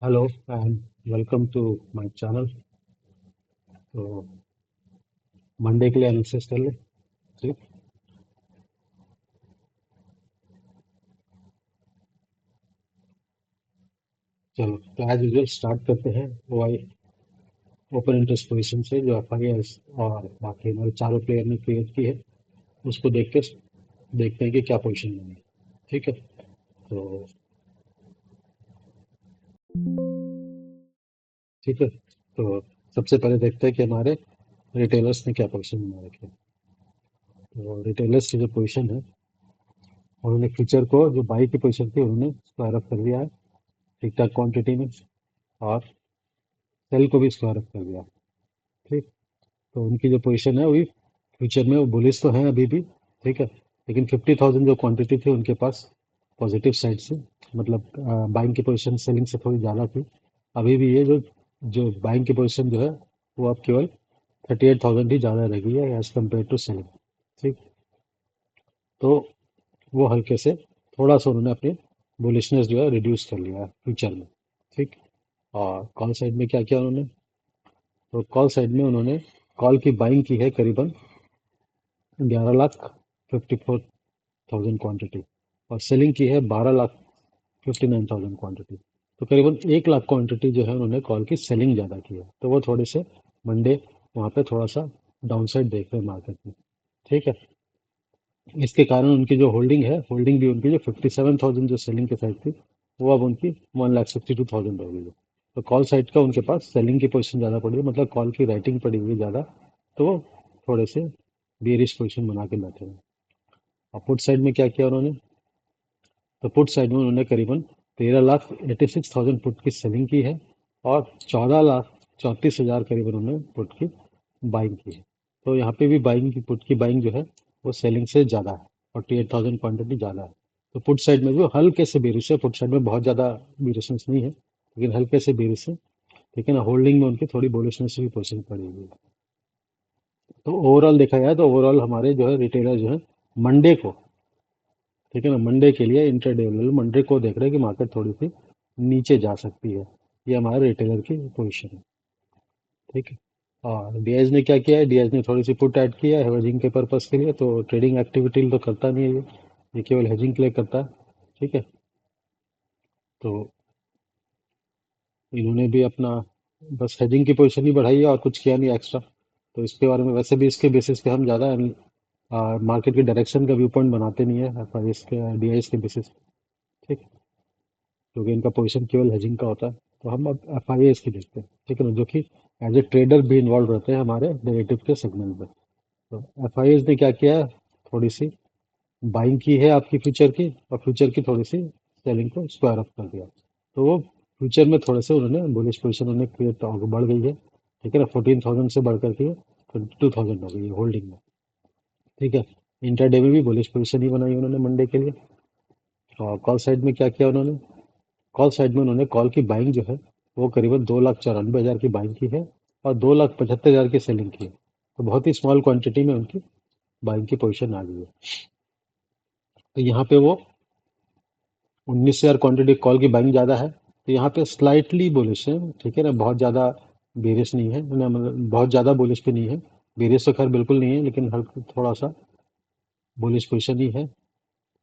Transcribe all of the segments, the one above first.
Hello and welcome to my channel. तो Monday के लिए एनालिसिस कर ले। ठीक। चलो तो एज यूजुअल स्टार्ट करते हैं। वो आई ओपन इंटरेस्ट पोजीशन से जो एफ आई एस और बाकी हमारे चारों प्लेयर ने क्रिएट की है उसको देख के देखते हैं कि क्या पोजीशन बनी है। ठीक है। तो ठीक है। तो सबसे पहले देखते हैं कि हमारे रिटेलर्स ने क्या पोजीशन बना रखी है। तो रिटेलर्स की जो पोजीशन है उन्होंने फ्यूचर को जो बाई की पोजीशन थी उन्होंने स्क्वायर अप कर दिया है ठीक ठाक क्वांटिटी में, और सेल को भी स्क्वायर अप कर दिया। ठीक। तो उनकी जो पोजीशन है वही फ्यूचर में वो बुलिश तो हैं अभी भी। ठीक है। लेकिन 50,000 जो क्वांटिटी थी उनके पास पॉजिटिव साइड से, मतलब बाइंग की पोजीशन सेलिंग से थोड़ी ज़्यादा थी। अभी भी ये जो जो बाइंग की पोजीशन जो है वो अब केवल 38,000 ही ज़्यादा रह गई है एज कम्पेयर टू सेलिंग। ठीक। तो वो हल्के से थोड़ा सा उन्होंने अपनी बुलिशनेस जो है रिड्यूस कर लिया है फ्यूचर में। ठीक। और कॉल साइड में क्या किया उन्होंने? तो कॉल साइड में उन्होंने कॉल की बाइंग की है करीबन 11,54,000 क्वांटिटी, और सेलिंग की है 12,59,000 क्वांटिटी। तो करीबन 1 लाख क्वांटिटी जो है उन्होंने कॉल की सेलिंग ज़्यादा की है, तो वो थोड़े से मंडे वहाँ पे थोड़ा सा डाउनसाइड देख रहे हैं मार्केट में। ठीक है। इसके कारण उनकी जो होल्डिंग भी उनकी जो 57,000 जो सेलिंग की साइड थी वो अब उनकी 1,62,000 हो गई है। तो कॉल साइड का उनके पास सेलिंग की पोजीशन ज़्यादा पड़ी है, मतलब कॉल की राइटिंग पड़ी हुई है ज़्यादा। तो वो थोड़े से बेरिश पोजीशन बना के बैठे हैं। और पुट साइड में क्या किया उन्होंने? तो पुट साइड में उन्होंने करीबन 13,86,000 पुट की सेलिंग की है, और 14,34,000 करीबन उन्होंने पुट की बाइंग की है। तो यहाँ पे भी बाइंग की पुट की बाइंग जो है वो सेलिंग से ज़्यादा है, 48,000 क्वांटिटी ज़्यादा है। तो पुट साइड में भी हल्के से बेरिश है, पुट साइड में बहुत ज़्यादा बेरिशनेस नहीं है लेकिन हल्के से बेरिश है। ठीक है ना। होल्डिंग में उनकी थोड़ी बुलिशनेस की पोजीशन पड़ी हुई है। तो ओवरऑल देखा जाए तो ओवरऑल हमारे जो है रिटेलर जो है मंडे को, ठीक है ना, मंडे के लिए इंटरडे लेवल मंडे को देख रहे हैं कि मार्केट थोड़ी सी नीचे जा सकती है। ये हमारे रिटेलर की पोजीशन है। ठीक है। और डीएस ने क्या किया है? डीएस ने थोड़ी सी पुट ऐड किया है हेजिंग के पर्पस के लिए, तो ट्रेडिंग एक्टिविटी तो करता नहीं है ये केवल हेजिंग के लिए करता है। ठीक है। तो इन्होंने भी अपना बस हेजिंग की पोजीशन ही बढ़ाई है और कुछ किया नहीं एक्स्ट्रा। तो इसके बारे में वैसे भी इसके बेसिस पे हम ज़्यादा मार्केट के डायरेक्शन का व्यू पॉइंट बनाते नहीं है एफआईएस के डीआईएस के बेसिस। ठीक। क्योंकि इनका पोजीशन केवल हेजिंग का होता है। तो हम अब एफआईएस की देखते हैं, ठीक है ना, जो कि एज ए ट्रेडर भी इन्वॉल्व रहते हैं हमारे डेरिवेटिव के सेगमेंट में। तो एफआईएस ने क्या किया है? थोड़ी सी बाइंग की है आपकी फ्यूचर की, और फ्यूचर की थोड़ी सी सेलिंग को स्क्वायर अप कर दिया। तो वो फ्यूचर में थोड़े से उन्होंने बुलिश पोजीशन उन्हें क्रिएट बढ़ गई है। ठीक है ना। 14,000 से बढ़ करके 22,000 हो गई है होल्डिंग में। ठीक है। इंटरडे में भी बुलिश पोजीशन ही बनाई उन्होंने मंडे के लिए। और कॉल साइड में क्या किया उन्होंने? कॉल साइड में उन्होंने कॉल की बाइंग जो है वो करीबन 2,94,000 की बाइंग की है, और 2,75,000 की सेलिंग की है। तो बहुत ही स्मॉल क्वांटिटी में उनकी बाइंग की पोजीशन आ गई है। तो यहाँ पे वो 19,000 क्वांटिटी कॉल की बाइंग ज़्यादा है, तो यहाँ पे स्लाइटली बुलिश है। ठीक है ना। बहुत ज़्यादा बेरिश नहीं है ना, मतलब बहुत ज़्यादा बुलिश भी नहीं है। बेरिश तो खैर बिल्कुल नहीं है, लेकिन हल्का थोड़ा सा बुलिश पोजीशन ही है।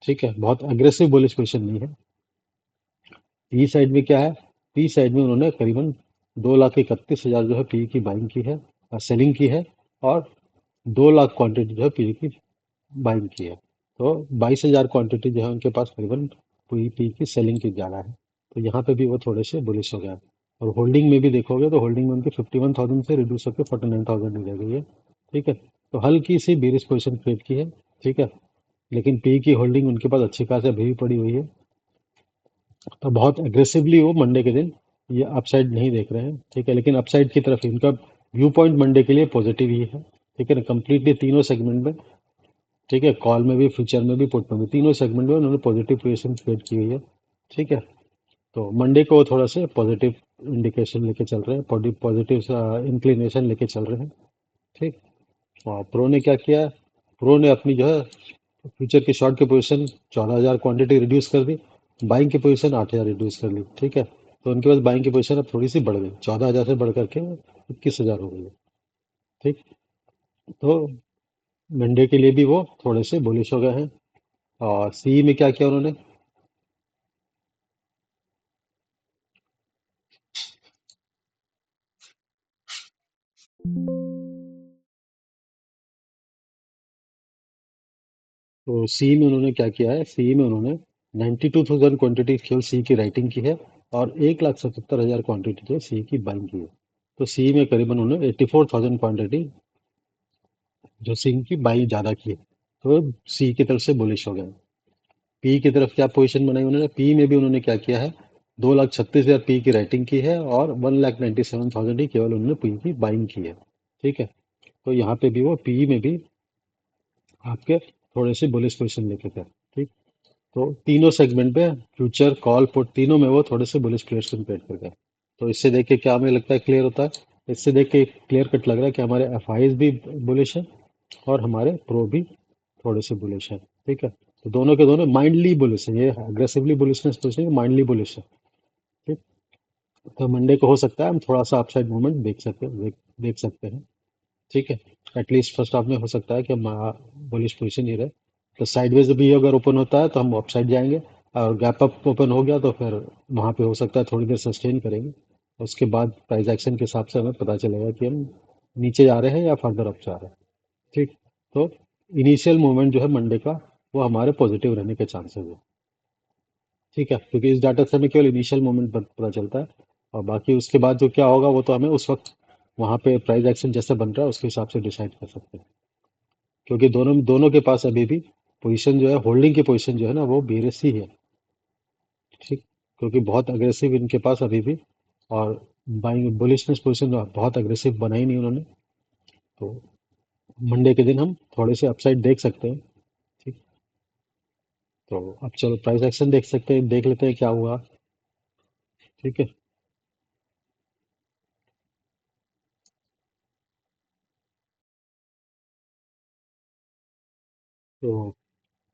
ठीक है। बहुत एग्रेसिव बुलिश पोजीशन नहीं है। पी साइड में क्या है? पी साइड में उन्होंने करीबन 2,31,000 जो है पी की बाइंग की है और सेलिंग की है, और 2 लाख क्वांटिटी जो है पी की बाइंग की है। तो 22,000 क्वांटिटी जो है उनके पास करीबन पी की सेलिंग की ज़्यादा है। तो यहाँ पे भी वो थोड़े से बुलिश हो गया है। और होल्डिंग में भी देखोगे तो होल्डिंग में उनकी 51,000 से रिड्यूस होकर 49,000 ही रह गई है। ठीक है। तो हल्की सी बेरिश पोजिशन क्रिएट की है। ठीक है। लेकिन पी की होल्डिंग उनके पास अच्छी खासी अभी भी पड़ी हुई है। तो बहुत एग्रेसिवली वो मंडे के दिन ये अपसाइड नहीं देख रहे हैं। ठीक है। लेकिन अपसाइड की तरफ इनका व्यू पॉइंट मंडे के लिए पॉजिटिव ही है। ठीक है ना। कंप्लीटली तीनों सेगमेंट में, ठीक है, कॉल में भी फ्यूचर में भी पुट में भी तीनों सेगमेंट में उन्होंने पॉजिटिव पोजीशन क्रिएट की हुई है। ठीक है। तो मंडे को वो थोड़ा से पॉजिटिव इंडिकेशन लेके चल रहे हैं, पॉजिटिव इंक्लिनेशन लेके चल रहे हैं। ठीक। और प्रो ने क्या किया? प्रो ने अपनी जो है फ्यूचर की शॉर्ट की पोजीशन 14,000 क्वांटिटी रिड्यूस कर दी, बाइंग की पोजीशन 8,000 रिड्यूस कर ली। ठीक है। तो उनके पास बाइंग की पोजीशन अब थोड़ी सी बढ़ गई, 14,000 से बढ़ करके 21,000 हो गई है। ठीक। तो मंडे के लिए भी वो थोड़े से बुलिश हो गए हैं। और सी में क्या किया उन्होंने? तो सी में उन्होंने क्या किया है, सी में उन्होंने 92,000 क्वांटिटी केवल सी की राइटिंग की है, और 1,77,000 क्वांटिटी जो सी की बाइंग की है। तो सी में करीबन उन्होंने 84,000 क्वांटिटी जो सी की बाइंग ज़्यादा की है। तो सी की तरफ से बुलिश हो गए। पी की तरफ क्या पोजीशन बनाई उन्होंने? पी में भी उन्होंने क्या किया है, 2,36,000 पी की राइटिंग की है, और 1,97,000 ही केवल उन्होंने पी की बाइंग की है। ठीक है। तो यहाँ पे भी वो पी में भी आपके थोड़े से बुलिश पोजीशन लेके थे। ठीक। तो तीनों सेगमेंट पे, फ्यूचर, कॉल, पुट, तीनों में वो थोड़े से बुलिश पोजीशन क्रिएट कर गए। तो इससे देख के क्या हमें लगता है क्लियर होता है? इससे देख के क्लियर कट लग रहा है कि हमारे एफ भी बुलिश है, और हमारे प्रो भी थोड़े से बुलिश है। ठीक है। तो दोनों के दोनों माइंडली बुलिश है, ये अग्रेसिवली बुलिशनेस कुछ नहीं, माइंडली बुलिश है। ठीक। तो मंडे को हो सकता है हम थोड़ा सा अपसाइड मूवमेंट देख सकते हैं। ठीक है। एटलीस्ट फर्स्ट हाफ में हो सकता है कि हम बुलिश पोजीशन ही रहे। तो साइडवेज भी अगर ओपन होता है तो हम अपसाइड जाएंगे, और गैप अप ओपन हो गया तो फिर वहां पे हो सकता है थोड़ी देर सस्टेन करेंगे। उसके बाद प्राइस एक्शन के हिसाब से हमें पता चलेगा कि हम नीचे जा रहे हैं या फर्दर अप जा रहे हैं। ठीक। तो इनिशियल मूवमेंट जो है मंडे का, वो हमारे पॉजिटिव रहने के चांसेस है। ठीक है, क्योंकि इस डाटा से हमें केवल इनिशियल मूवमेंट पता चलता है, और बाकी उसके बाद जो क्या होगा वो तो हमें उस वक्त वहां पे प्राइस एक्शन जैसे बन रहा है उसके हिसाब से डिसाइड कर सकते हैं। क्योंकि दोनों दोनों के पास अभी भी पोजीशन जो है, होल्डिंग की पोजीशन जो है ना, वो बेरस ही है। ठीक। क्योंकि बहुत अग्रेसिव इनके पास अभी भी, और बाइंग बुलिशनेस पोजीशन बहुत अग्रेसिव बनाई नहीं उन्होंने। तो मंडे के दिन हम थोड़े से अपसाइड देख सकते हैं। ठीक। तो अब चलो प्राइस एक्शन देख सकते हैं, देख लेते हैं क्या हुआ। ठीक है। तो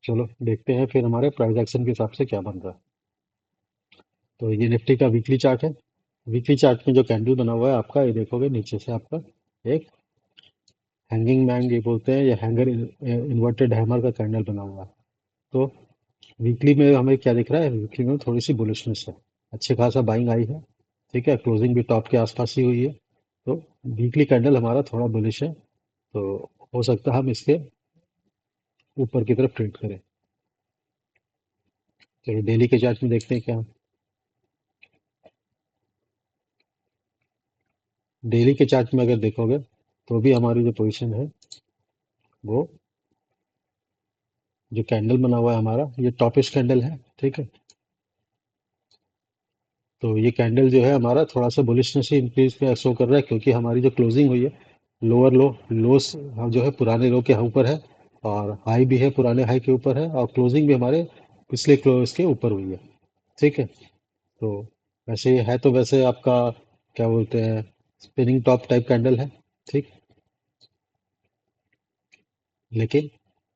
चलो देखते हैं फिर हमारे प्राइस एक्शन के हिसाब से क्या बन रहा है। तो ये निफ्टी का वीकली चार्ट है। वीकली चार्ट में जो कैंडल बना हुआ है आपका, ये देखोगे नीचे से आपका एक हैंगिंग मैन ये बोलते हैं, या हैंगर इन्वर्टेड हैमर का कैंडल बना हुआ है। तो वीकली में हमें क्या दिख रहा है? वीकली में थोड़ी सी बुलिशनेस है, अच्छे खासा बाइंग आई है। ठीक है, क्लोजिंग भी टॉप के आसपास ही हुई है। तो वीकली कैंडल हमारा थोड़ा बुलिश है। तो हो सकता है हम इसके ऊपर की तरफ ट्रेड करें। चलिए डेली के चार्ट में देखते हैं क्या। डेली के चार्ट में अगर देखोगे तो भी हमारी जो पोजीशन है, वो जो कैंडल बना हुआ है हमारा, ये टॉपिश कैंडल है। ठीक है। तो ये कैंडल जो है हमारा थोड़ा सा बुलिशनेस ही इंक्रीज पे शो कर रहा है, क्योंकि हमारी जो क्लोजिंग हुई है, लोअर लो लोस जो है पुराने लो के ऊपर है, और हाई भी है पुराने हाई के ऊपर है, और क्लोजिंग भी हमारे पिछले क्लोज के ऊपर हुई है। ठीक है। तो वैसे ये है, तो वैसे आपका क्या बोलते हैं, स्पिनिंग टॉप टाइप कैंडल है। ठीक। लेकिन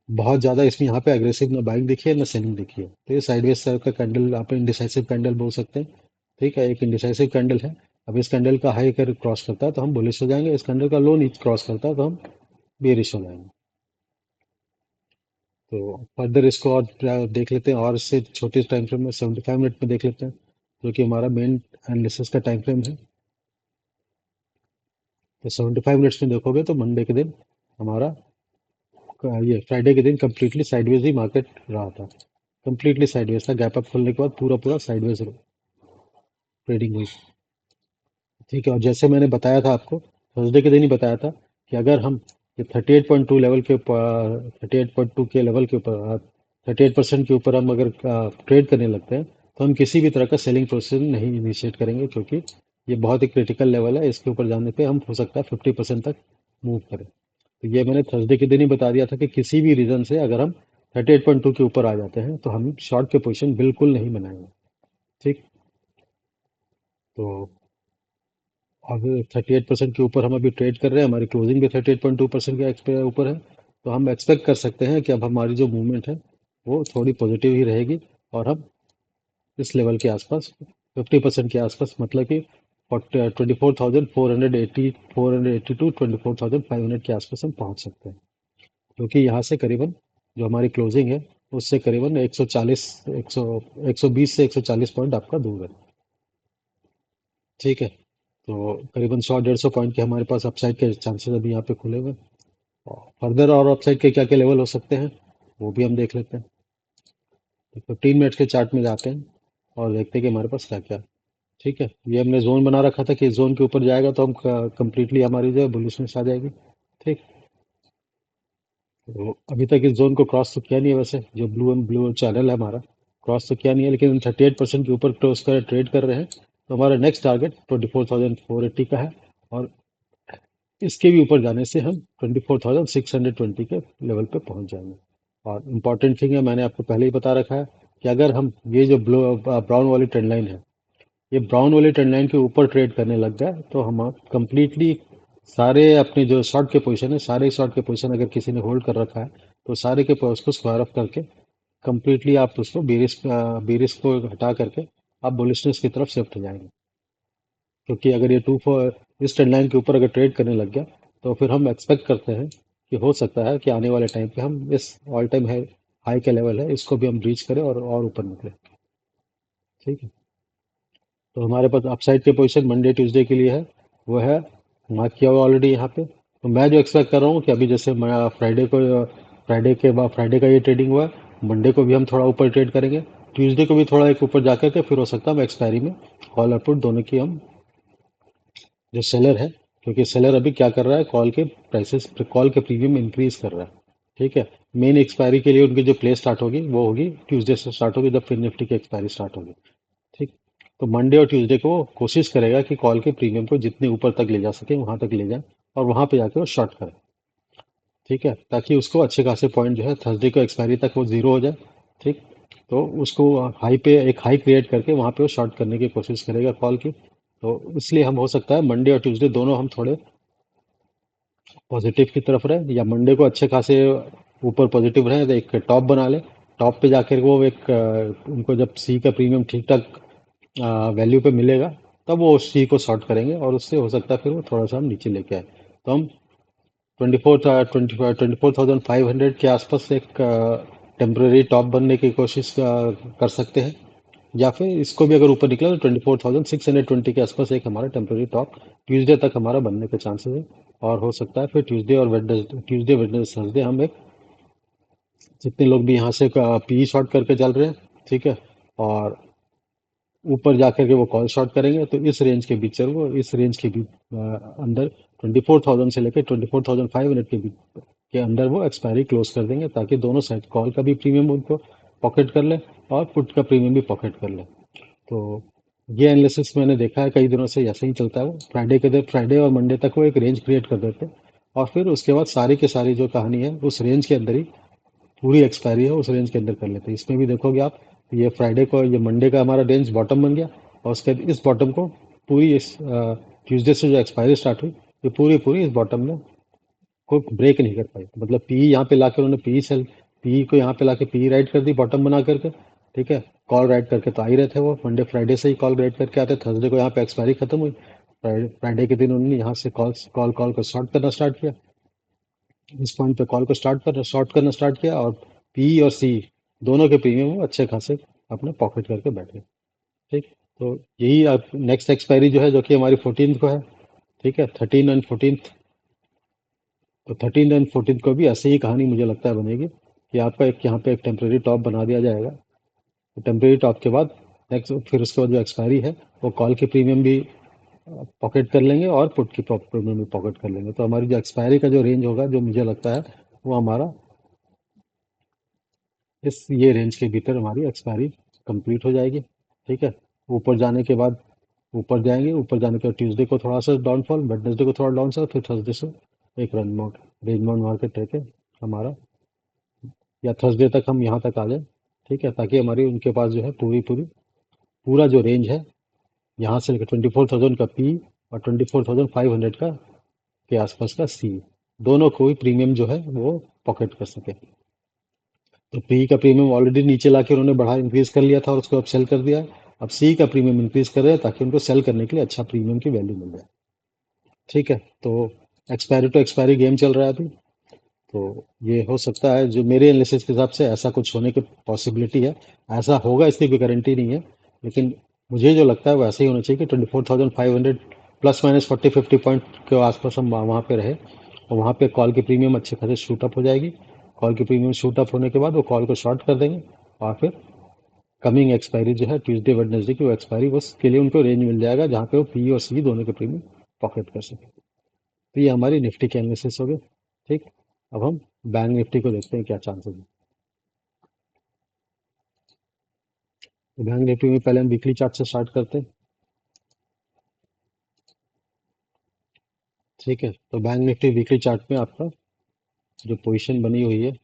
बहुत ज़्यादा इसमें यहाँ पे अग्रेसिव ना बाइंग दिखी है ना सेलिंग दिखी है, तो ये साइडवेज टाइप का कैंडल आप इंडिसाइसिव कैंडल बोल सकते हैं। ठीक है, एक इंडिसाइसिव कैंडल है। अब इस कैंडल का हाई अगर क्रॉस करता है तो हम बुलिश हो जाएंगे, इस कैंडल का लो नीचे क्रॉस करता है तो हम बेरिश हो जाएंगे। तो फर्दर इसको और देख लेते हैं, और इससे छोटे टाइम फ्रेम में 75 मिनट में देख लेते हैं, जो कि हमारा मेन एनालिसिस का टाइम फ्रेम है। तो 75 मिनट्स में देखोगे तो मंडे के दिन हमारा ये फ्राइडे के दिन कंप्लीटली साइडवेज ही मार्केट रहा था। कंप्लीटली साइडवेज था, गैप अप खुलने के बाद पूरा पूरा साइडवेज ट्रेडिंग हुई। ठीक है। और जैसे मैंने बताया था आपको, थर्सडे के दिन ही बताया था कि अगर हम ये 38.2 लेवल के ऊपर, 38.2 के लेवल के ऊपर, 38% के ऊपर हम अगर ट्रेड करने लगते हैं, तो हम किसी भी तरह का सेलिंग प्रोसेस नहीं इनिशिएट करेंगे, क्योंकि ये बहुत ही क्रिटिकल लेवल है। इसके ऊपर जाने पे हम हो सकता है 50% तक मूव करें। तो ये मैंने थर्सडे के दिन ही बता दिया था कि किसी भी रीजन से अगर हम 38.2 के ऊपर आ जाते हैं तो हम शॉर्ट के पोजीशन बिल्कुल नहीं बनाएंगे। ठीक। तो अब 38% के ऊपर हम अभी ट्रेड कर रहे हैं, हमारी क्लोजिंग भी 38.2% के ऊपर है। तो हम एक्सपेक्ट कर सकते हैं कि अब हमारी जो मूवमेंट है वो थोड़ी पॉजिटिव ही रहेगी, और हम इस लेवल के आसपास 50% के आसपास, मतलब कि 24,480 टू 24,500 के आसपास हम पहुंच सकते हैं, क्योंकि यहाँ से करीबन जो हमारी क्लोजिंग है उससे करीबन 140 100 120 से 140 पॉइंट आपका दूर है। ठीक है, तो करीबन 100 150 पॉइंट के हमारे पास अपसाइड के चांसेस अभी यहाँ पे खुले हुए हैं। और फर्दर और अपसाइड के क्या क्या लेवल हो सकते हैं वो भी हम देख लेते हैं। तो 15 मिनट्स के चार्ट में जाते हैं और देखते हैं कि हमारे पास क्या क्या है। ठीक है, ये हमने जोन बना रखा था कि इस जोन के ऊपर जाएगा तो हम कंप्लीटली हमारी जो है बुलिशनेस आ जाएगी। ठीक, तो अभी तक इस जोन को क्रॉस तो किया नहीं है वैसे, जो ब्लू चैनल है हमारा, क्रॉस तो किया नहीं है, लेकिन 38% के ऊपर क्लोज कर ट्रेड कर रहे हैं। तो हमारा नेक्स्ट टारगेट 24,480 का है, और इसके भी ऊपर जाने से हम 24,620 के लेवल पे पहुंच जाएंगे। और इम्पॉर्टेंट थिंग है, मैंने आपको पहले ही बता रखा है कि अगर हम ये जो ब्राउन वाली ट्रेंड लाइन है, ये ब्राउन वाली ट्रेंड लाइन के ऊपर ट्रेड करने लग गया तो हम कंप्लीटली सारे अपने जो शॉर्ट के पोजीशन है, सारे शॉर्ट के पोजीशन अगर किसी ने होल्ड कर रखा है तो सारे के उसको स्क्वायर अप करके कंप्लीटली आप उसको बेरिस को हटा करके आप बुलिशनेस की तरफ शिफ्ट हो जाएंगे। क्योंकि अगर ये टू फोर इस ट्रेंड लाइन के ऊपर अगर ट्रेड करने लग गया तो फिर हम एक्सपेक्ट करते हैं कि हो सकता है कि आने वाले टाइम पे हम इस ऑल टाइम हाई हाई का लेवल है इसको भी हम रीच करें और ऊपर निकले। ठीक है, तो हमारे पास अपसाइड के पोजीशन मंडे ट्यूसडे के लिए है, वो है मार्क किया हुआ ऑलरेडी यहाँ पे। तो मैं जो एक्सपेक्ट कर रहा हूँ कि अभी जैसे मैं फ्राइडे के बाद फ्राइडे का ये ट्रेडिंग हुआ, मंडे को भी हम थोड़ा ऊपर ट्रेड करेंगे, ट्यूसडे को भी थोड़ा एक ऊपर जाकर के फिर हो सकता है हम एक्सपायरी में कॉल और पुट दोनों की हम जो सेलर है, क्योंकि सेलर अभी क्या कर रहा है, कॉल के प्राइसेस कॉल के प्रीमियम इंक्रीज कर रहा है। ठीक है, मेन एक्सपायरी के लिए उनकी जो प्ले स्टार्ट होगी वो होगी ट्यूसडे से स्टार्ट होगी, जब फिर निफ्टी की एक्सपायरी स्टार्ट होगी। ठीक, तो मंडे और ट्यूसडे को वो कोशिश करेगा कि कॉल के प्रीमियम को जितने ऊपर तक ले जा सके वहां तक ले जाए और वहां पे जाके वो शॉर्ट करे। ठीक है, ताकि उसको अच्छे खासे पॉइंट जो है थर्सडे को एक्सपायरी तक वो जीरो हो जाए। ठीक, तो उसको हाई पे एक हाई क्रिएट करके वहां पे वो शॉर्ट करने की कोशिश करेगा कॉल की। तो इसलिए हम हो सकता है मंडे और ट्यूसडे दोनों हम थोड़े पॉजिटिव की तरफ रहे, या मंडे को अच्छे खासे ऊपर पॉजिटिव रहे तो एक टॉप बना ले। टॉप पे जाकर वो एक उनको जब सी का प्रीमियम ठीक ठाक वैल्यू पे मिलेगा तब वो उस सी को शॉर्ट करेंगे और उससे हो सकता है फिर वो थोड़ा सा हम नीचे लेके आए। तो हम 24,500 के आसपास एक टेम्पररी टॉप बनने की कोशिश कर सकते हैं, या फिर इसको भी अगर ऊपर निकला तो 24,620 के आसपास एक हमारा टेम्पररी टॉप ट्यूसडे तक हमारा बनने के चांसेस है। और हो सकता है फिर ट्यूसडे वेडनेसडे थर्सडे हम एक, जितने लोग भी यहाँ से पी शॉर्ट करके चल रहे हैं, ठीक है, और ऊपर जाकर के वो कॉल शॉर्ट करेंगे तो इस रेंज के बीच वो इस रेंज के बीच अंदर 24,000 से लेकर 24,500 के बीच के अंदर वो एक्सपायरी क्लोज कर देंगे, ताकि दोनों साइड कॉल का भी प्रीमियम उनको पॉकेट कर ले और पुट का प्रीमियम भी पॉकेट कर ले। तो ये एनालिसिस मैंने देखा है कई दिनों से ऐसे ही चलता है, वो फ्राइडे के दिन फ्राइडे और मंडे तक वो एक रेंज क्रिएट कर देते हैं और फिर उसके बाद सारी की सारी जो कहानी है उस रेंज के अंदर ही पूरी एक्सपायरी है उस रेंज के अंदर कर लेते हैं। इसमें भी देखोगे आप, ये फ्राइडे को ये मंडे का हमारा रेंज बॉटम बन गया और उसके बाद इस बॉटम को पूरी इस ट्यूसडे से जो एक्सपायरी स्टार्ट हुई ये पूरी पूरी इस बॉटम में को ब्रेक नहीं कर पाई। मतलब पी यहाँ पे लाकर उन्होंने पी को यहाँ पे लाके पी राइट कर दी बॉटम बना करके। ठीक है, कॉल राइट करके तो आ ही रहे थे वो, मंडे फ्राइडे से ही कॉल राइट करके आते, थर्सडे को यहाँ पे एक्सपायरी खत्म हुई, फ्राइडे के दिन उन्होंने यहाँ से कॉल कॉल कॉल को शॉर्ट करना स्टार्ट किया, इस पॉइंट पे कॉल को शॉर्ट करना स्टार्ट किया और पी और सी दोनों के प्रीमियम वो अच्छे खासे अपने पॉकेट करके बैठे। ठीक, तो यही आप नेक्स्ट एक्सपायरी जो है जो कि हमारी 14th को है। ठीक है, 13 एंड 14th, तो 13 एंड 14th को भी ऐसे ही कहानी मुझे लगता है बनेगी कि आपका एक यहाँ पे एक टेम्प्रेरी टॉप बना दिया जाएगा। तो टेम्प्रेरी टॉप के बाद नेक्स्ट फिर उसके बाद जो एक्सपायरी है वो कॉल की प्रीमियम भी पॉकेट कर लेंगे और पुट की प्रीमियम भी पॉकेट कर लेंगे। तो हमारी जो एक्सपायरी का जो रेंज होगा जो मुझे लगता है वो हमारा इस ये रेंज के भीतर हमारी एक्सपायरी कंप्लीट हो जाएगी। ठीक है, ऊपर जाने के बाद ऊपर जाएंगे, ऊपर जाने के बाद ट्यूसडे को थोड़ा सा डाउनफॉल, वेडनेसडे को थोड़ा डाउन सा, फिर थर्सडे से एक रेंज माउंट मार्केट रह के हमारा, या थर्सडे तक हम यहाँ तक आ जाए। ठीक है, ताकि हमारी उनके पास जो है पूरा जो रेंज है यहाँ से लेकर 24,000 का पी और 24,500 का के आसपास का सी, दोनों को ही प्रीमियम जो है वो पॉकेट कर सके। तो पी का प्रीमियम ऑलरेडी नीचे लाके उन्होंने बढ़ा इंक्रीज कर लिया था और उसको अब सेल कर दिया है। अब सी का प्रीमियम इंक्रीज कर रहे हैं ताकि उनको सेल करने के लिए अच्छा प्रीमियम की वैल्यू मिल जाए। ठीक है, तो एक्सपायरी टू एक्सपायरी गेम चल रहा है अभी। तो ये हो सकता है, जो मेरे एनालिसिस के हिसाब से ऐसा कुछ होने की पॉसिबिलिटी है। ऐसा होगा इसकी कोई गारंटी नहीं है, लेकिन मुझे जो लगता है वो ऐसे ही होना चाहिए कि 24,500 प्लस माइनस 40-50 पॉइंट के आसपास हम वहाँ पे रहे, और वहाँ पे कॉल की प्रीमियम अच्छे खासे शूट अप हो जाएगी। कॉल की प्रीमियम शूट अप होने के बाद वो कॉल को शॉर्ट कर देंगे, और फिर कमिंग एक्सपायरी जो है ट्यूसडे वेडनेसडे की, वो एक्सपायरी उसके लिए उनको रेंज मिल जाएगा जहाँ पे वो पी और सी दोनों के प्रीमियम पॉकेट कर सके। तो ये हमारी निफ्टी के एनालिसिस हो गए। ठीक, अब हम बैंक निफ्टी को देखते हैं क्या चांसेस है। तो बैंक निफ्टी में पहले हम वीकली चार्ट से स्टार्ट करते हैं। ठीक है, तो बैंक निफ्टी वीकली चार्ट में आपका जो पोजीशन बनी हुई है,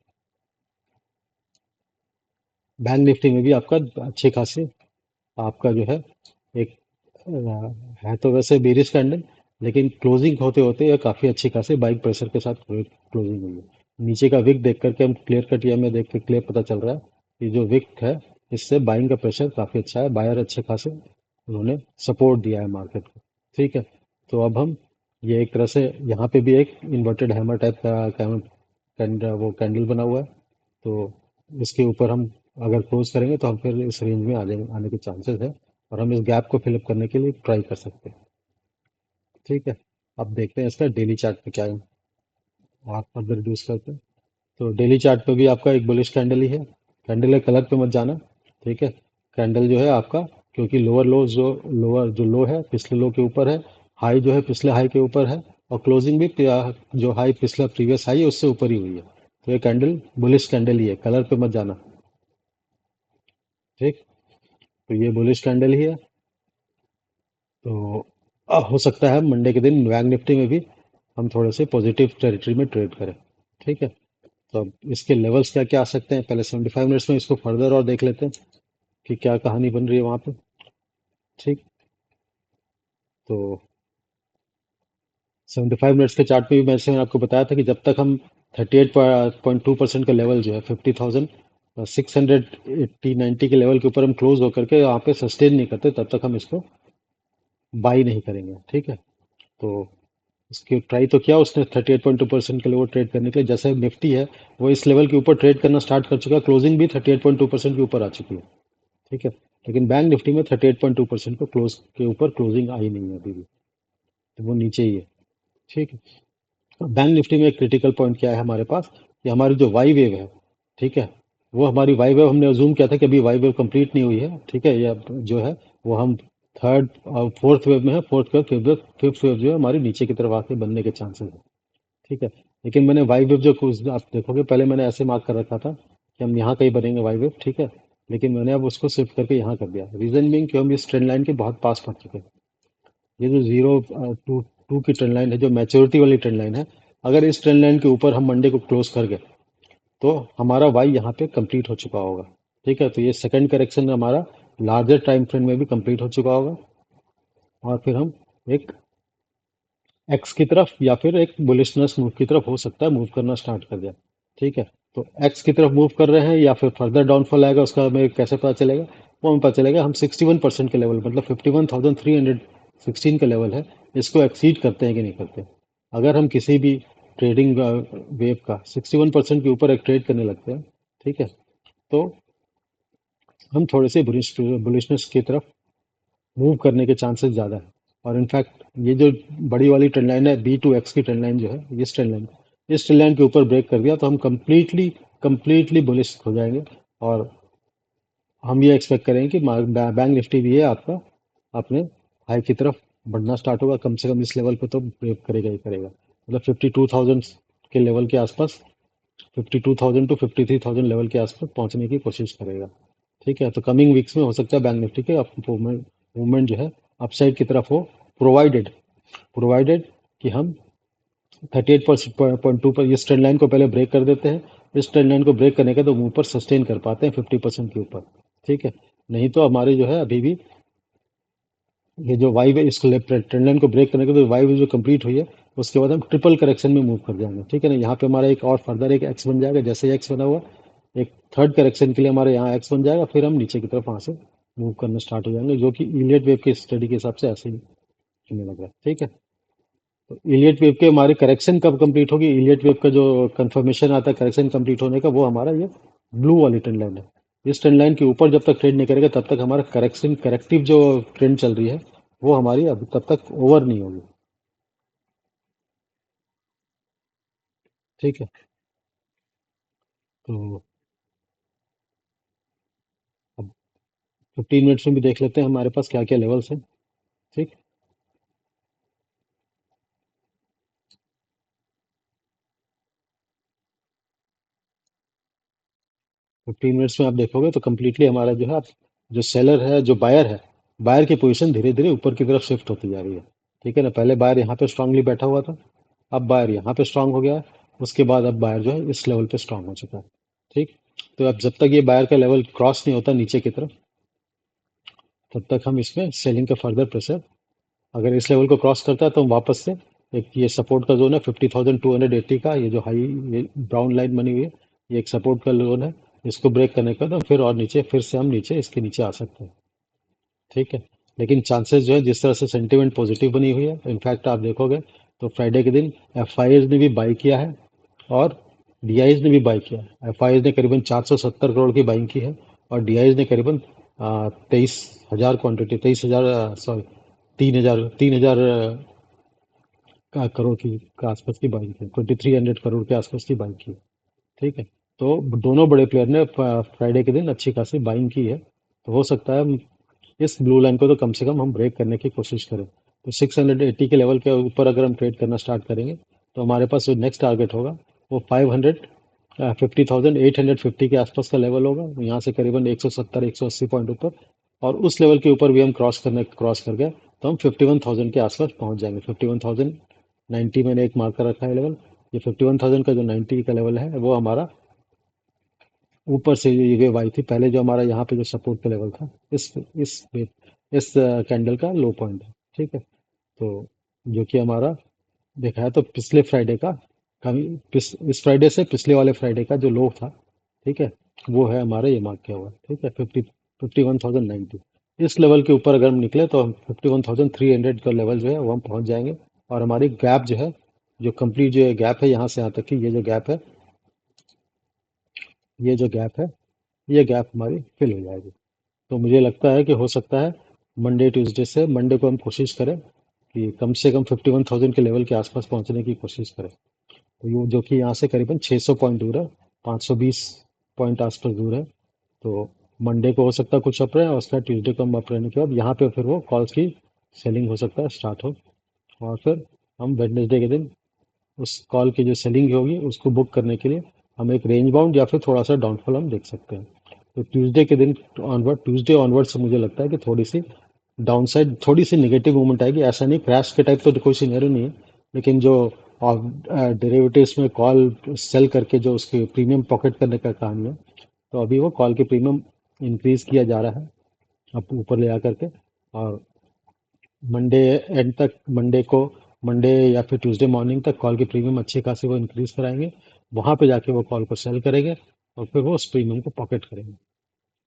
बैंक निफ्टी में भी आपका अच्छे खासे आपका जो है एक है तो वैसे बेरिश कैंडल, लेकिन क्लोजिंग होते होते यह काफ़ी अच्छी खासी बाइक प्रेशर के साथ क्लोजिंग हुई है। नीचे का विक देख करके हम क्लियर कट या में देख के क्लियर पता चल रहा है कि जो विक है इससे बाइंग का प्रेशर काफ़ी अच्छा है, बायर अच्छे खासे उन्होंने सपोर्ट दिया है मार्केट को। ठीक है, तो अब हम ये एक तरह से यहाँ पे भी एक इन्वर्टेड हैमर टाइप का वो कैंडल बना हुआ है। तो इसके ऊपर हम अगर क्लोज करेंगे तो हम फिर इस रेंज में आ जाएंगे, आने के चांसेस है, और हम इस गैप को फिलअप करने के लिए ट्राई कर सकते हैं। ठीक है, अब देखते हैं इसका डेली चार्ट पे क्या है, और फर्दर रिड्यूस करते हैं। तो डेली चार्ट पे भी आपका एक बुलिश कैंडल ही है। कैंडल के कलर पे मत जाना। ठीक है, कैंडल जो है आपका, क्योंकि लोअर जो लो है पिछले लो के ऊपर है, हाई जो है पिछले हाई के ऊपर है, और क्लोजिंग भी जो हाई पिछला प्रीवियस हाई है उससे ऊपर ही हुई है। तो ये कैंडल बुलिश कैंडल ही है, कलर पे मत जाना। ठीक, तो ये बुलिश कैंडल ही है। तो हो सकता है मंडे के दिन बैंक निफ्टी में भी हम थोड़े से पॉजिटिव टेरिटरी में ट्रेड करें। ठीक है, तो अब इसके लेवल्स क्या क्या आ सकते हैं, पहले 75 मिनट्स में इसको फर्दर और देख लेते हैं कि क्या कहानी बन रही है वहाँ पे। ठीक, तो 75 मिनट्स के चार्ट पे भी मैंने आपको बताया था कि जब तक हम 38.2% का लेवल जो है 50,680-90 के लेवल के ऊपर हम क्लोज होकर के यहाँ पे सस्टेन नहीं करते, तब तक हम इसको बाई नहीं करेंगे। ठीक है, तो इसकी ट्राई तो किया उसने 38.2% के लिए वो ट्रेड करने के लिए, जैसे निफ्टी है वो इस लेवल के ऊपर ट्रेड करना स्टार्ट कर चुका है, क्लोजिंग भी 38.2% के ऊपर आ चुकी है। ठीक है, लेकिन बैंक निफ्टी में 38.2% को क्लोज के ऊपर क्लोजिंग आई नहीं है अभी भी, तो वो नीचे ही है। ठीक है, बैंक निफ्टी में एक क्रिटिकल पॉइंट क्या है हमारे पास, कि हमारी जो वाई वेव है, ठीक है, वो हमारी वाई वेव हमने अजूम किया था कि अभी वाई वेव कंप्लीट नहीं हुई है। ठीक है, या जो है वो हम थर्ड और फोर्थ वेव में है, फोर्थ वेव फिफ्थ वेव जो है हमारी नीचे की तरफ आके बनने के चांसेस है। ठीक है, लेकिन मैंने वाई वेव जो कुछ आप देखोगे पहले मैंने ऐसे मार्क कर रखा था कि हम यहाँ कहीं बनेंगे वाई वेव। ठीक है, लेकिन मैंने अब उसको शिफ्ट करके यहाँ कर दिया, रीजन बीइंग कि हम इस ट्रेंड लाइन के बहुत पास पहुंच चुके हैं। ये जो जीरो टू टू की ट्रेंड लाइन है, जो मैच्योरिटी वाली ट्रेंड लाइन है, अगर इस ट्रेंड लाइन के ऊपर हम मंडे को क्लोज कर गए तो हमारा वाई यहाँ पे कंप्लीट हो चुका होगा। ठीक है, तो ये सेकंड करेक्शन हमारा लार्जर टाइम फ्रेम में भी कंप्लीट हो चुका होगा, और फिर हम एक एक्स की तरफ या फिर एक बुलिशनेस मूव की तरफ हो सकता है मूव करना स्टार्ट कर दिया। ठीक है, तो एक्स की तरफ मूव कर रहे हैं या फिर फर्दर डाउनफॉल आएगा उसका हमें कैसे पता चलेगा, वो हमें पता चलेगा हम 61% के लेवल, मतलब 51,316 का लेवल है, इसको एक्सीड करते हैं कि नहीं करते। अगर हम किसी भी ट्रेडिंग वेव का 61% के ऊपर एक ट्रेड करने लगते हैं, ठीक है, तो हम थोड़े से बुलिशनेस की तरफ मूव करने के चांसेस ज़्यादा है। और इनफैक्ट ये जो बड़ी वाली ट्रेंड लाइन है B2X की ट्रेंड लाइन जो है, इस ट्रेंड लाइन के ऊपर ब्रेक कर दिया तो हम कंप्लीटली कंप्लीटली बुलिश हो जाएंगे, और हम ये एक्सपेक्ट करेंगे कि बैंक निफ्टी भी है आपका अपने हाई की तरफ बढ़ना स्टार्ट होगा, कम से कम इस लेवल पे तो ब्रेक करेगा ही करेगा, मतलब 52,000 के लेवल के आसपास, 52,000 टू 53,000 लेवल के आसपास पहुंचने की कोशिश करेगा। ठीक है, तो कमिंग वीक्स में हो सकता है बैंक निफ्टी के मूवमेंट मूवमेंट जो है अपसाइड की तरफ हो, प्रोवाइडेड प्रोवाइडेड कि हम 38.2 पर इस ट्रेंड लाइन को पहले ब्रेक कर देते हैं। इस ट्रेंड लाइन को ब्रेक करने के तो ऊपर सस्टेन कर पाते हैं 50% के ऊपर। ठीक है, नहीं तो हमारे जो है अभी भी ये जो वाई वे इसको ट्रेंड लाइन को ब्रेक करने के तो वाई वे जो कंप्लीट हुई है, उसके बाद हम ट्रिपल करेक्शन में मूव कर जाएंगे। ठीक है ना, यहाँ पे हमारा एक और फर्दर एक एक्स बन जाएगा, जैसे एक्स बना हुआ एक थर्ड करेक्शन के लिए हमारे यहाँ एक्स बन जाएगा, फिर हम नीचे की तरफ वहां से मूव करना स्टार्ट हो जाएंगे, जो कि इलियट वेव की स्टडी के हिसाब से ऐसे ही हमें लग रहा है। ठीक है, तो इलियट वेव के हमारी करेक्शन कब कंप्लीट होगी, इलियट वेव का जो कंफर्मेशन आता है करेक्शन कंप्लीट होने का, वो हमारा ये ब्लू वाली ट्रेंड लाइन है। इस ट्रेंड लाइन के ऊपर जब तक ट्रेड नहीं करेगा तब तक हमारा करेक्शन करेक्टिव जो ट्रेंड चल रही है वो हमारी अब तब तक ओवर नहीं होगी। ठीक है, तो अब 15 मिनट्स में भी देख लेते हैं हमारे पास क्या क्या लेवल्स हैं। ठीक, 15 मिनट्स में आप देखोगे तो कम्प्लीटली हमारा जो है, जो सेलर है जो बायर है, बायर की पोजीशन धीरे धीरे ऊपर की तरफ शिफ्ट होती जा रही है। ठीक है ना, पहले बायर यहाँ पे स्ट्रांगली बैठा हुआ था, अब बायर यहाँ पे स्ट्रांग हो गया है, उसके बाद अब बायर जो है इस लेवल पे स्ट्रांग हो चुका है। ठीक, तो अब जब तक ये बायर का लेवल क्रॉस नहीं होता नीचे की तरफ, तब तक हम इसमें सेलिंग का फर्दर प्रेशर, अगर इस लेवल को क्रॉस करता है तो हम वापस से, एक ये सपोर्ट का जोन है 50,280 का, ये जो हाई, ये ब्राउन लाइन बनी हुई है, ये एक सपोर्ट का जोन है। इसको ब्रेक करने के बाद हम फिर और नीचे, फिर से हम नीचे इसके नीचे आ सकते हैं। ठीक है, लेकिन चांसेस जो है जिस तरह से सेंटीमेंट पॉजिटिव बनी हुई है, इनफैक्ट आप देखोगे तो फ्राइडे के दिन एफ ने भी बाई किया है और डी ने भी बाई किया है। एफ ने करीबन 470 करोड़ की बाइंग की है और डी ने करीबन 23,000 क्वान्टिटी, 23,000, सॉरी, 3,000 का करोड़ की के आसपास की बाइंग की, 2,300 करोड़ के आसपास की बाइंग की। ठीक है, तो दोनों बड़े प्लेयर ने फ्राइडे के दिन अच्छी खासी बाइंग की है, तो हो सकता है इस ब्लू लाइन को तो कम से कम हम ब्रेक करने की कोशिश करें। तो 680 के लेवल के ऊपर अगर हम ट्रेड करना स्टार्ट करेंगे तो हमारे पास जो नेक्स्ट टारगेट होगा वो 50,850 के आसपास का लेवल होगा, यहाँ से करीबन 170-180 पॉइंट ऊपर। और उस लेवल के ऊपर भी हम क्रॉस कर गए तो हम 51,000 के आसपास पहुंच जाएंगे। 51,090 मैंने एक मार्कर रखा है लेवल। ये 51,000 का जो 90 का लेवल है वो हमारा ऊपर से ये वेव आई थी पहले, जो हमारा यहाँ पे जो सपोर्ट का लेवल था, इस कैंडल का लो पॉइंट है। ठीक है, तो जो कि हमारा देखा है तो पिछले फ्राइडे का कमी, इस फ्राइडे से पिछले वाले फ्राइडे का जो लो था, ठीक है, वो है हमारा ये मार्क किया हुआ। ठीक है, 51,090। इस लेवल के ऊपर अगर हम निकले तो हम 51,300 का लेवल जो है वो हम पहुंच जाएंगे। और हमारी गैप जो है, जो कंप्लीट जो गैप है यहाँ से यहाँ तक की, ये जो गैप है, ये जो गैप है, ये गैप हमारी फिल हो जाएगी। तो मुझे लगता है कि हो सकता है मंडे ट्यूसडे से, मंडे को हम कोशिश करें कि कम से कम 51,000 के लेवल के आसपास पहुंचने की कोशिश करें। तो ये जो कि यहाँ से करीबन 600 पॉइंट दूर है, 520 पॉइंट आसपास दूर है। तो मंडे को हो सकता है कुछ अप रहे और उसका ट्यूसडे को हम अप रहने के बाद यहाँ पे फिर वो कॉल्स की सेलिंग हो सकता है स्टार्ट हो। और फिर हम वेडनेसडे के दिन उस कॉल की जो सेलिंग होगी उसको बुक करने के लिए हम एक रेंज बाउंड या फिर थोड़ा सा डाउनफॉल हम देख सकते हैं। तो ट्यूसडे के दिन ऑनवर्ड, ट्यूसडे ऑनवर्ड से मुझे लगता है कि थोड़ी सी डाउन साइड, थोड़ी सी नेगेटिव मूवमेंट आएगी। ऐसा नहीं क्रैश के टाइप तो कोई सिनेरियो नहीं है, लेकिन जो डेरिवेटिव्स में कॉल सेल करके जो उसके प्रीमियम पॉकेट करने का कहानी है, तो अभी वो कॉल की प्रीमियम इंक्रीज किया जा रहा है अब ऊपर ले आकर के। और मंडे एंड तक, मंडे या फिर ट्यूसडे मॉर्निंग तक कॉल की प्रीमियम अच्छी खासी वो इंक्रीज कराएंगे। वहां पे जाके वो कॉल को सेल करेंगे और फिर वो उस प्रीमियम को पॉकेट करेंगे।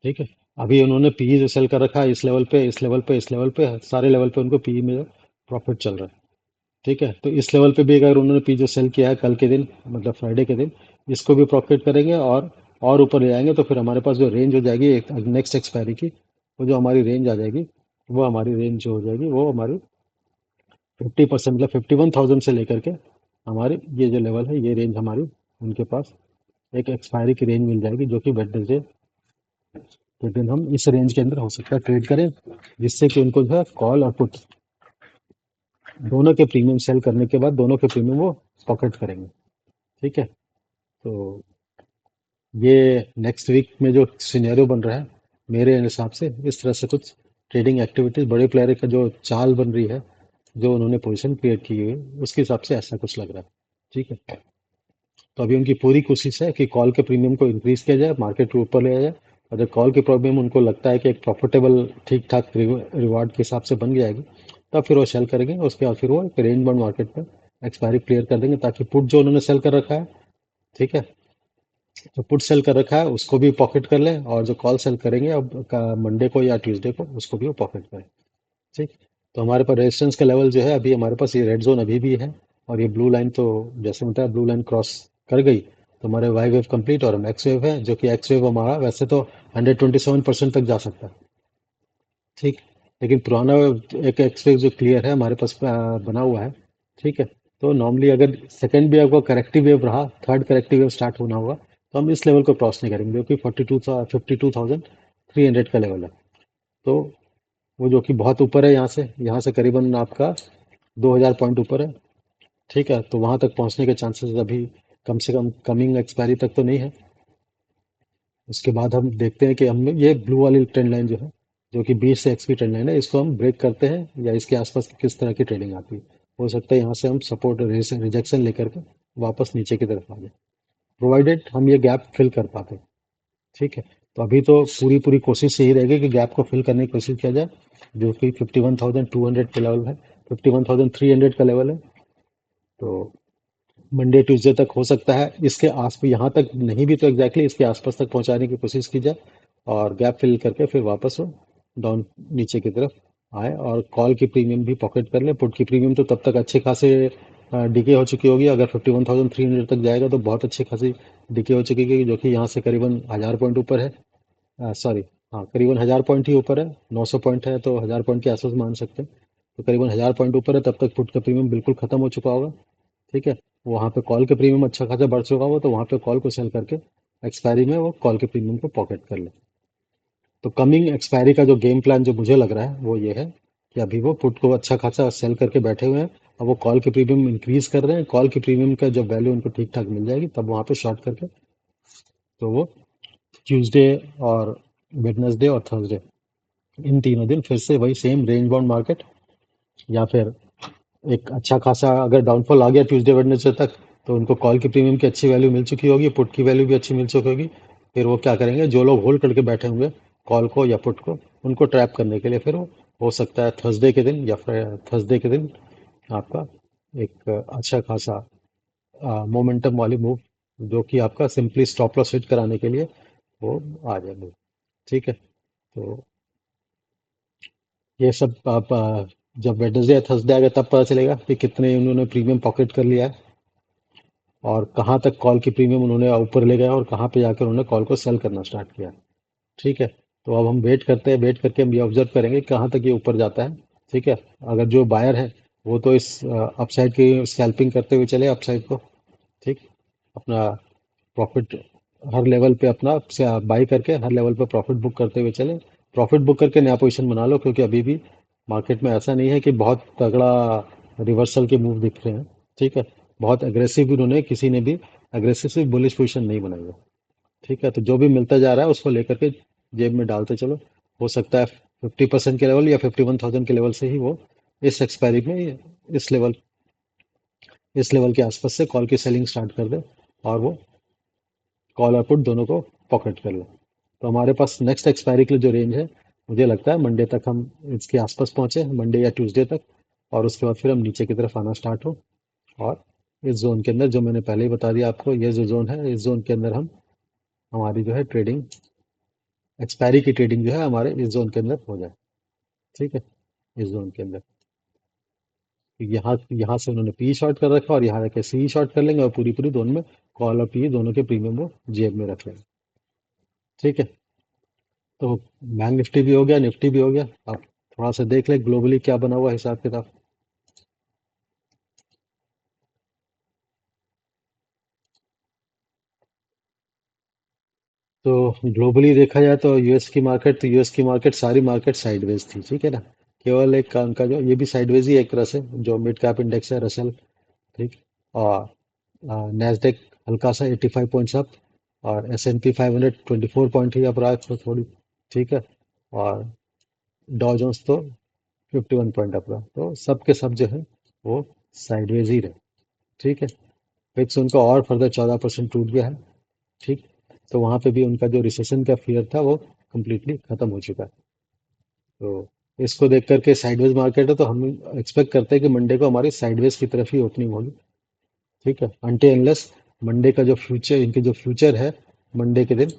ठीक है, अभी उन्होंने पीई जो सेल कर रखा है इस लेवल पे, इस लेवल पे, इस लेवल पे, सारे लेवल पे उनको पीई में प्रॉफिट चल रहा है। ठीक है, तो इस लेवल पे भी अगर उन्होंने पी जो सेल किया है कल के दिन, मतलब फ्राइडे के दिन, इसको भी प्रॉफिट करेंगे और ऊपर ले जाएंगे। तो फिर हमारे पास जो रेंज हो जाएगी नेक्स्ट एक्सपायरी की, वो जो हमारी रेंज आ जाएगी, वो हमारी रेंज जो हो जाएगी वो हमारी 50%, मतलब 51,000 से लेकर के हमारी ये जो लेवल है, ये रेंज हमारी उनके पास एक एक्सपायरी की रेंज मिल जाएगी, जो कि वेडनेसडे के दिन हम इस रेंज के अंदर हो सकता है ट्रेड करें, जिससे कि उनको जो है कॉल और पुट दोनों के प्रीमियम सेल करने के बाद दोनों के प्रीमियम वो पॉकेट करेंगे। ठीक है, तो ये नेक्स्ट वीक में जो सिनेरियो बन रहा है, मेरे हिसाब से इस तरह से कुछ ट्रेडिंग एक्टिविटीज बड़े प्लेयर का जो चाल बन रही है, जो उन्होंने पोजीशन क्रिएट की हुई है, उसके हिसाब से ऐसा कुछ लग रहा है। ठीक है, तो अभी उनकी पूरी कोशिश है कि कॉल के प्रीमियम को इंक्रीज किया जाए, मार्केट के ऊपर ले जाए। अगर कॉल के प्रीमियम उनको लगता है कि एक प्रॉफिटेबल ठीक ठाक रिवार्ड के हिसाब से बन जाएगी, तब फिर वो सेल करेंगे। उसके बाद फिर वो एक रेंज बाउंड मार्केट में एक्सपायरी क्लियर कर देंगे, ताकि पुट जो उन्होंने सेल कर रखा है, ठीक है, जो पुट सेल कर रखा है उसको भी पॉकेट कर लें, और जो कॉल सेल करेंगे अब मंडे को या ट्यूसडे को उसको भी वो पॉकेट करें। ठीक। तो हमारे पास रेजिस्टेंस का लेवल जो है अभी हमारे पास ये रेड जोन अभी भी है, और ये ब्लू लाइन तो जैसे बताया ब्लू लाइन क्रॉस कर गई तो हमारे वाई वेव कंप्लीट, और हम एक्स वेव है, जो कि एक्स वेव हमारा वैसे तो 127% तक जा सकता है। ठीक। लेकिन पुराना एक एक्स वेव जो क्लियर है हमारे पास बना हुआ है। ठीक है। तो नॉर्मली अगर सेकंड भी आपका करेक्टिव वेव रहा, थर्ड करेक्टिव वेव स्टार्ट होना होगा, तो हम इस लेवल को क्रॉस नहीं करेंगे, जो कि 52,300 का लेवल है। तो वो जो कि बहुत ऊपर है, यहाँ से करीबन आपका 2000 पॉइंट ऊपर है। ठीक है। तो वहां तक पहुंचने के चांसेस अभी कम से कम कमिंग एक्सपायरी तक तो नहीं है। उसके बाद हम देखते हैं कि हम ये ब्लू वाली ट्रेंड लाइन जो है, जो कि 20 से एक्स की ट्रेंड लाइन है, इसको हम ब्रेक करते हैं या इसके आसपास की किस तरह की ट्रेडिंग आती है। हो सकता है यहाँ से हम सपोर्ट रिजेक्शन लेकर के वापस नीचे की तरफ आ जाए, प्रोवाइडेड हम ये गैप फिल कर पाते हैं। ठीक है। तो अभी तो पूरी पूरी कोशिश यही रहेगी कि गैप को फिल करने की कोशिश किया जाए, जो कि 51,200 का लेवल है, 51,300 का लेवल है। तो मंडे ट्यूसडे तक हो सकता है इसके आस यहाँ तक नहीं भी तो एग्जैक्टली इसके आसपास तक पहुंचाने की कोशिश की जाए, और गैप फिल करके फिर वापस वो डाउन नीचे की तरफ आए, और कॉल की प्रीमियम भी पॉकेट कर ले। पुट की प्रीमियम तो तब तक अच्छे खासे डिके हो चुकी होगी, अगर 51,300 तक जाएगा तो बहुत अच्छी खासी डिके हो चुकी है, जो कि यहाँ से करीबन 1000 पॉइंट ऊपर है। सॉरी, हाँ करीबन 1000 पॉइंट ही ऊपर है, 900 पॉइंट है तो 1000 पॉइंट के आसपास मान सकते हैं। तो करीबन 1000 पॉइंट ऊपर है, तब तक पुट का प्रीमियम बिल्कुल खत्म हो चुका होगा। ठीक है। वहाँ पे कॉल के प्रीमियम अच्छा खासा बढ़ चुका हो, तो वहाँ पे कॉल को सेल करके एक्सपायरी में वो कॉल के प्रीमियम को पॉकेट कर ले। तो कमिंग एक्सपायरी का जो गेम प्लान जो मुझे लग रहा है वो ये है कि अभी वो पुट को अच्छा खासा सेल करके बैठे हुए हैं, अब वो कॉल के प्रीमियम इंक्रीज कर रहे हैं, कॉल के प्रीमियम का जब वैल्यू उनको ठीक ठाक मिल जाएगी तब वहाँ पे शॉर्ट करके, तो वो ट्यूसडे और वेडनेसडे और थर्सडे इन तीनों दिन फिर से वही सेम रेंज बाउंड मार्केट, या फिर एक अच्छा खासा अगर डाउनफॉल आ गया ट्यूसडे वेडनेसडे तक, तो उनको कॉल की प्रीमियम की अच्छी वैल्यू मिल चुकी होगी, पुट की वैल्यू भी अच्छी मिल चुकी होगी। फिर वो क्या करेंगे, जो लोग होल्ड करके बैठे होंगे कॉल को या पुट को, उनको ट्रैप करने के लिए फिर वो हो सकता है थर्सडे के दिन या फिर थर्सडे के दिन आपका एक अच्छा खासा मोमेंटम वाली मूव, जो कि आपका सिंपली स्टॉप लॉस हिट कराने के लिए वो आ जाए मूव। ठीक है। तो ये सब आप जब वेडनेसडे या थर्सडे आएगा तब पता चलेगा कि कितने उन्होंने प्रीमियम पॉकेट कर लिया है, और कहाँ तक कॉल की प्रीमियम उन्होंने ऊपर ले गया, और कहाँ पे जाकर उन्होंने कॉल को सेल करना स्टार्ट किया। ठीक है। तो अब हम वेट करते हैं, वेट करके हम ये ऑब्जर्व करेंगे कहाँ तक ये ऊपर जाता है। ठीक है। अगर जो बायर है वो तो इस अपसाइड की स्कैल्पिंग करते हुए चले अपसाइड को। ठीक। अपना प्रॉफिट हर लेवल पे अपना बाई करके हर लेवल पे प्रॉफिट बुक करते हुए चले, प्रॉफिट बुक करके नया पोजीशन बना लो, क्योंकि अभी भी मार्केट में ऐसा नहीं है कि बहुत तगड़ा रिवर्सल के मूव दिख रहे हैं। ठीक है। बहुत एग्रेसिव उन्होंने किसी ने भी एग्रेसिव से बुलिश पोजीशन नहीं बनाई है। ठीक है। तो जो भी मिलता जा रहा है उसको लेकर के जेब में डालते चलो। हो सकता है 50% के लेवल या 51,000 के लेवल से ही वो इस एक्सपायरी में इस लेवल के आसपास से कॉल की सेलिंग स्टार्ट कर दे, और वो कॉल और पुट दोनों को पॉकेट कर ले। तो हमारे पास नेक्स्ट एक्सपायरी के लिए जो रेंज है, मुझे लगता है मंडे तक हम इसके आसपास पहुंचे, मंडे या ट्यूसडे तक, और उसके बाद फिर हम नीचे की तरफ आना स्टार्ट हो। और इस जोन के अंदर जो मैंने पहले ही बता दिया आपको, ये जो जोन है इस जोन के अंदर हम हमारी जो है ट्रेडिंग, एक्सपायरी की ट्रेडिंग जो है हमारे इस जोन के अंदर हो जाए। ठीक है। इस जोन के अंदर यहाँ यहाँ से उन्होंने पी शॉर्ट कर रखा, और यहाँ रखे सी शॉर्ट कर लेंगे, और पूरी पूरी दोनों में कॉल और पी दोनों के प्रीमियम वो जेब में रख लेंगे। ठीक है। तो बैंक निफ्टी भी हो गया, निफ्टी भी हो गया। अब थोड़ा सा देख ले ग्लोबली क्या बना हुआ है हिसाब किताब। तो ग्लोबली देखा जाए तो यूएस की मार्केट सारी मार्केट साइडवेज थी। ठीक है ना। केवल एक काम का जो ये भी साइडवेज ही है एक तरह से, जो मिड कैप इंडेक्स है रसल। ठीक। और नैस्डैक हल्का सा 85 पॉइंट्स अप, और S&P 500 24 पॉइंट ही अप रहा है थोड़ी। ठीक है। और डॉ जोन्स तो 51 पॉइंट अप रहा, तो सब के सब जो है वो साइडवेज ही रहे। ठीक है। फिक्स उनका और फर्दर 14% टूट गया है। ठीक। तो वहां पे भी उनका जो रिसेशन का फियर था वो कम्प्लीटली खत्म हो चुका है। तो इसको देख करके साइडवेज मार्केट है, तो हम एक्सपेक्ट करते हैं कि मंडे को हमारी साइडवेज की तरफ ही ओपनिंग होगी। ठीक है। अनटिल अनलेस मंडे का जो फ्यूचर, इनके जो फ्यूचर है मंडे के दिन,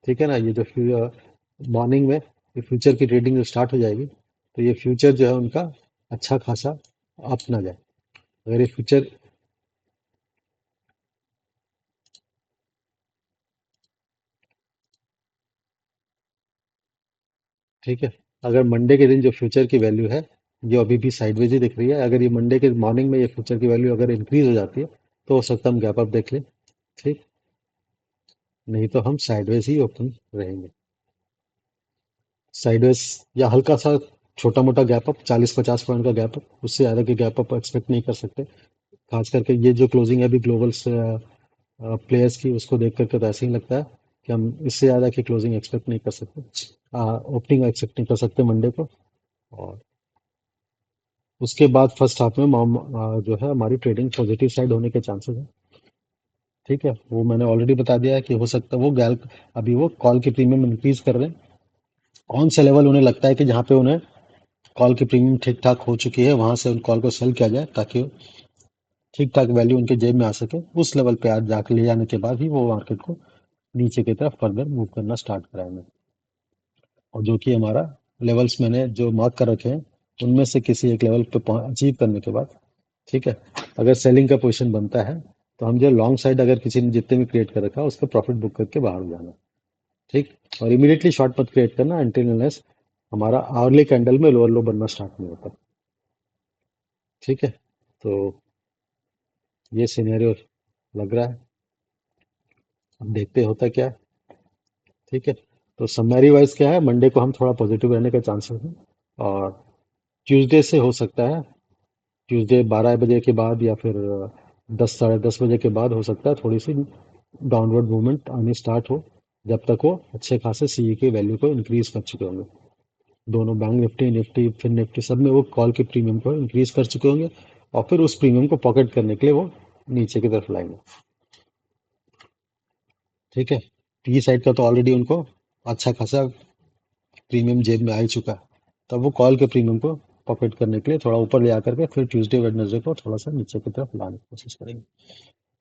ठीक है ना, ये जो मॉर्निंग में ये फ्यूचर की ट्रेडिंग जो स्टार्ट हो जाएगी, तो ये फ्यूचर जो है उनका अच्छा खासा अप ना जाए। अगर ये फ्यूचर, ठीक है, अगर मंडे के दिन जो फ्यूचर की वैल्यू है, जो अभी भी साइडवेज ही दिख रही है, अगर ये मंडे के मॉर्निंग में ये फ्यूचर की वैल्यू अगर इंक्रीज हो जाती है, तो हो सकता है हम गैप अप देख लें। ठीक, नहीं तो हम साइडवेज ही ओपन रहेंगे। साइडवेज या हल्का सा छोटा मोटा गैप अप, 40-50 पॉइंट का गैप अप, उससे ज़्यादा के गैप अप एक्सपेक्ट नहीं कर सकते। खास करके ये जो क्लोजिंग है अभी ग्लोबल प्लेयर्स की, उसको देख करके तो ऐसे ही लगता है कि हम इससे ज़्यादा की क्लोजिंग एक्सपेक्ट नहीं कर सकते, ओपनिंग एक्सपेक्ट नहीं कर सकते मंडे को। और उसके बाद फर्स्ट हाफ में जो है हमारी ट्रेडिंग पॉजिटिव साइड होने के चांसेस हैं। ठीक है, वो मैंने ऑलरेडी बता दिया है कि हो सकता है वो गैल, अभी वो कॉल की प्रीमियम इंक्रीज कर रहे हैं। कौन सा लेवल उन्हें लगता है कि जहाँ पे उन्हें कॉल की प्रीमियम ठीक ठाक हो चुकी है, वहां से उन कॉल को सेल किया जाए, ताकि ठीक ठाक वैल्यू उनके जेब में आ सके। उस लेवल पे आज जाकर ले जाने के बाद ही वो मार्केट को नीचे की तरफ फर्दर मूव करना स्टार्ट कराएंगे। और जो कि हमारा लेवल्स मैंने जो मार्क कर रखे हैं, उनमें से किसी एक लेवल पे अचीव करने के बाद, ठीक है, अगर सेलिंग का पोजीशन बनता है, तो हम जो लॉन्ग साइड अगर किसी ने जितने भी क्रिएट कर रखा है उसका प्रॉफिट बुक करके बाहर हो जाना। ठीक, और इमीडिएटली शॉर्ट मत क्रिएट करना अनटिल अनलेस हमारा आवरली कैंडल में लोअर लो बनना स्टार्ट नहीं होता। ठीक है, तो ये सिनेरियो लग रहा है, अब देखते होता क्या है। ठीक है, तो समरी वाइज क्या है, मंडे को हम थोड़ा पॉजिटिव रहने का चांसेस है। और ट्यूसडे से हो सकता है, ट्यूसडे 12 बजे के बाद या फिर 10 साढ़े 10 बजे के बाद हो सकता है थोड़ी सी डाउनवर्ड मूवमेंट आनी स्टार्ट हो, जब तक वो अच्छे खासे सीई की वैल्यू को इंक्रीज कर चुके होंगे। दोनों बैंक निफ्टी, निफ्टी फिर निफ्टी सब में वो कॉल के प्रीमियम को इंक्रीज कर चुके होंगे, और फिर उस प्रीमियम को पॉकेट करने के लिए वो नीचे की तरफ लाएंगे। ठीक है, पी साइड का तो ऑलरेडी उनको अच्छा खासा प्रीमियम जेब में आ ही चुका है, तब वो कॉल के प्रीमियम को पॉकेट करने के लिए थोड़ा ऊपर ले आकर के फिर ट्यूसडे वेडनेसडे को थोड़ा सा नीचे की तरफ लाने की कोशिश करेंगे।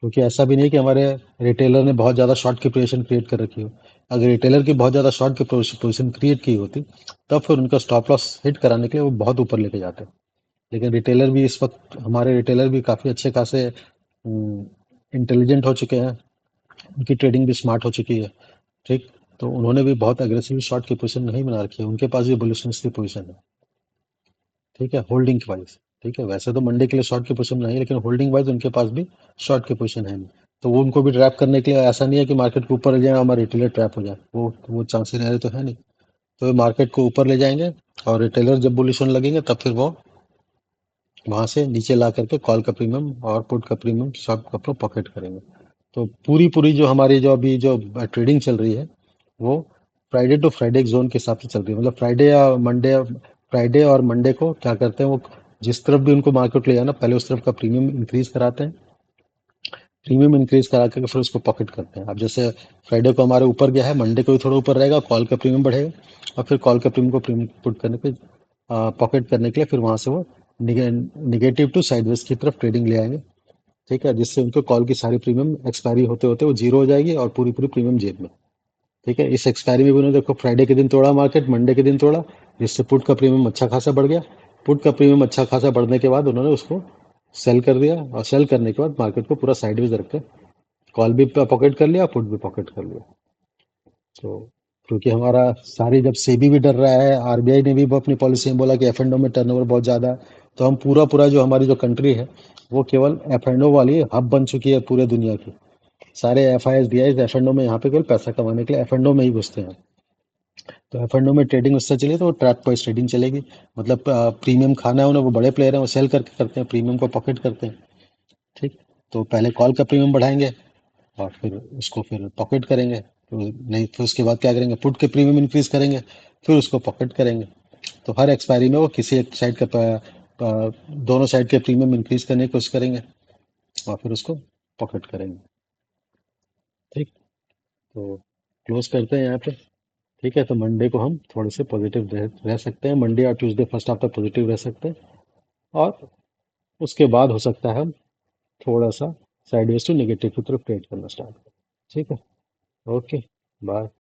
क्योंकि ऐसा भी नहीं कि हमारे रिटेलर ने बहुत ज़्यादा शॉर्ट की पोजीशन क्रिएट कर रखी हो। अगर रिटेलर की बहुत ज़्यादा शॉर्ट की पोजीशन क्रिएट की होती, तब फिर उनका स्टॉप लॉस हिट कराने के लिए वो बहुत ऊपर लेके जाते। लेकिन रिटेलर भी इस वक्त, हमारे रिटेलर भी काफ़ी अच्छे खासे इंटेलिजेंट हो चुके हैं, उनकी ट्रेडिंग भी स्मार्ट हो चुकी है। ठीक, तो उन्होंने भी बहुत अग्रेसिव शॉर्ट की पोजीशन नहीं बना रखी है, उनके पास भी बुलिशनेस की पोजीशन है। ठीक है, होल्डिंग वाइज, ठीक है, वैसे तो मंडे के लिए शॉर्ट की पोजीशन नहीं है, लेकिन होल्डिंग वाइज उनके पास भी शॉर्ट की पोजीशन है नहीं। तो वो उनको भी ट्रैप करने के लिए, ऐसा नहीं है कि मार्केट को ऊपर ले जाए और हमारे रिटेलर ट्रैप हो जाए, वो चांसेस रहे तो है नहीं। तो मार्केट को ऊपर ले जाएंगे, और रिटेलर जब बुलिश होने लगेंगे तब फिर वो वहां से नीचे ला करके कॉल का प्रीमियम और पुट का प्रीमियम सब का पॉकेट करेंगे। तो पूरी पूरी जो हमारी जो अभी जो ट्रेडिंग चल रही है, वो फ्राइडे टू फ्राइडे जोन के हिसाब से चल रही है। मतलब फ्राइडे और मंडे को क्या करते हैं वो, जिस तरफ भी उनको मार्केट ले जाना, पहले उस तरफ का प्रीमियम इंक्रीज कराते हैं। प्रीमियम इंक्रीज करा करके फिर उसको पॉकेट करते हैं। अब जैसे फ्राइडे को हमारे ऊपर गया है, मंडे को भी थोड़ा ऊपर रहेगा, कॉल का प्रीमियम बढ़ेगा, और फिर कॉल का प्रीमियम को प्रीमियम पुट करने के पॉकेट करने के लिए फिर वहां से वो निगेटिव टू साइडवेज की तरफ ट्रेडिंग ले आएंगे। ठीक है, जिससे उनको कॉल की सारी प्रीमियम एक्सपायरी होते होते वो जीरो हो जाएगी, और पूरी पूरी प्रीमियम जेब में। ठीक है, इस एक्सपायरी में भी उन्होंने देखो फ्राइडे के दिन तोड़ा मार्केट, मंडे के दिन तोड़ा, जिससे पुट का प्रीमियम अच्छा खासा बढ़ गया। पुट का प्रीमियम अच्छा खासा बढ़ने के बाद उन्होंने उसको सेल कर दिया, और सेल करने के बाद मार्केट को पूरा साइडवेज रख के कॉल भी पॉकेट कर लिया, पुट भी पॉकेट कर लिया। तो क्योंकि हमारा सारी, जब सेबी भी डर रहा है, आरबीआई ने भी वो अपनी पॉलिसी में बोला कि एफ एंड ओ में टर्नओवर बहुत ज़्यादा है, तो हम पूरा पूरा जो हमारी जो कंट्री है, वो केवल एफ एंड ओ वाली हब बन चुकी है पूरे दुनिया की। सारे F I S D I F and O में यहाँ पे केवल पैसा कमाने के लिए एफ एंड ओ में ही घुसते हैं। तो एफ एंड ओ में ट्रेडिंग उससे चली, तो वो ट्रैक वाइज ट्रेडिंग चलेगी। मतलब प्रीमियम खाना है उन्हें, वो बड़े प्लेयर हैं, वो सेल करके करते हैं, प्रीमियम को पॉकेट करते हैं। ठीक, तो पहले कॉल का प्रीमियम बढ़ाएंगे, और फिर उसको फिर पॉकेट करेंगे, तो नहीं फिर उसके बाद क्या करेंगे, पुट के प्रीमियम इंक्रीज करेंगे, फिर उसको पॉकेट करेंगे। तो हर एक्सपायरी में वो किसी एक साइड का दोनों साइड के प्रीमियम इंक्रीज करने की कोशिश करेंगे, और फिर उसको पॉकेट करेंगे। ठीक, तो क्लोज करते हैं यहाँ पे। ठीक है, तो मंडे को हम थोड़े से पॉजिटिव रह सकते हैं, मंडे और ट्यूसडे फर्स्ट हाफ तक पॉजिटिव रह सकते हैं। और उसके बाद हो सकता है हम थोड़ा सा साइडवेज टू नेगेटिव की तरफ ट्रेड करना स्टार्ट करें। ठीक है, ओके, बाय।